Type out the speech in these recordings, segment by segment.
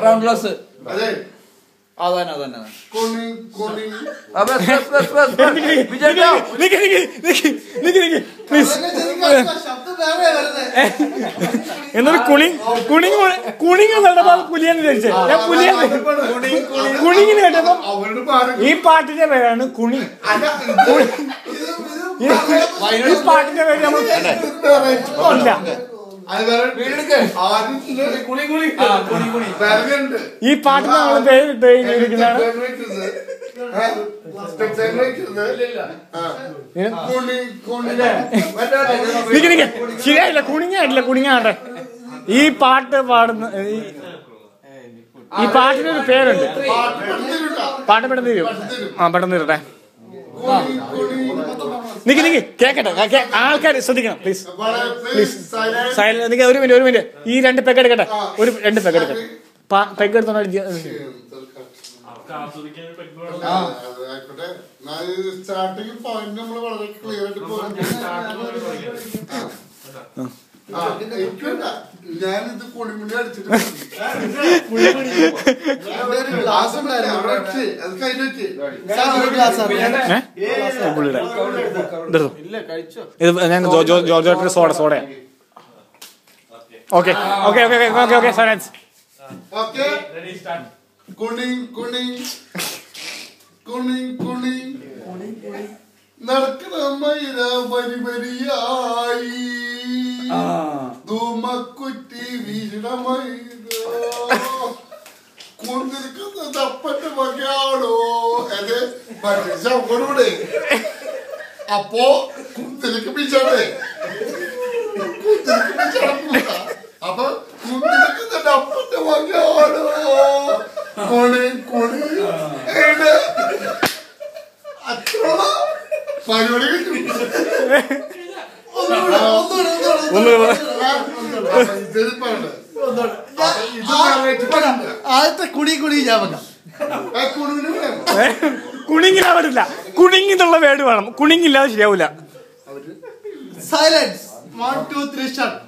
Round glass അതന്നെ എന്നൊരു കുണിങ് പുലിയെന്ന് ധരിച്ചേ ഞാൻ കുണിങ്ങിന് കേട്ടപ്പോ ഈ പാട്ടിന്റെ പേരാണ് കുണി. ഈ പാട്ടിന്റെ പേര് നമ്മൾ ഈ പാട്ടിന് നമ്മൾ പേരിട്ട് കഴിഞ്ഞിരിക്കുന്നതാണ്. ശരിയായില്ല, കുണിങ്ങായിട്ടില്ല, കുണിങ്ങാട്ടെ. ഈ പാട്ട് പാടുന്ന ഈ പാട്ടിനൊരു പേരുണ്ട്. പാട്ട് പെട്ടെന്ന് തരും. പെട്ടെന്ന് തരട്ടെ. നിക്ക് കേക്കട്ടെ, ആൾക്കാർ ശ്രദ്ധിക്കണം പ്ലീസ്. ഒരു മിനിറ്റ് ഈ 2 പെഗ് എടുക്കട്ടെ. 2 പെഗ് എടുക്കട്ടെ. പെഗ് എടുത്തോണ്ട് സ്റ്റാർട്ടിംഗ് പോയിന്റ് നമ്മൾ വളരെ ക്ലിയർ ആയിട്ട് ഞാനിത് പൊളിമുടി അടിച്ചിട്ട് ജോർജ് സോഡ. Okay silence. നടക്കണ മൈര വരി വരിയായി ധൂമക്കുറ്റി വീഴ മൈര കൊണ്ടിരിക്കുന്ന തപ്പറ്റ വകയാണോ അത് പഠിച്ചൂടെ. അപ്പോ കുന്തിരിക്ക് പിച്ചാട്ടെ അപ്പൊ കുന്തിരിക്കുന്ന തപ്പറ്റ വകയാണോ പരിപാടി ആദ്യത്തെ കുണിങ്ങിലാ പറ്റില്ല. കുണിങ്ങിന്നുള്ള വേർഡ് വേണം. കുണിങ്ങില്ലാതെ ശരിയാവൂല. സൈലൻസ്. 1 2 3 സ്റ്റാർട്ട്.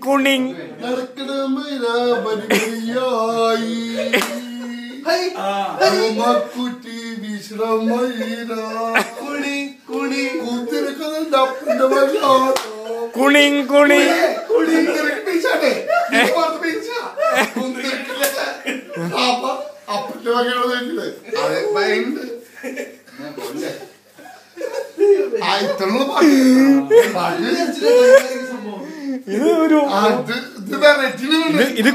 കുണിങ് നടക്കണ മൈര വരി വരിയായി ധൂമക്കുറ്റി വീഴ മൈര കുന്തിരിക്കുന്ന തപ്പറ്റ വകയാണോ കുണിങ് അപ്പന്റെ വകയാണോ അതെ ഭയങ്കര ഇത്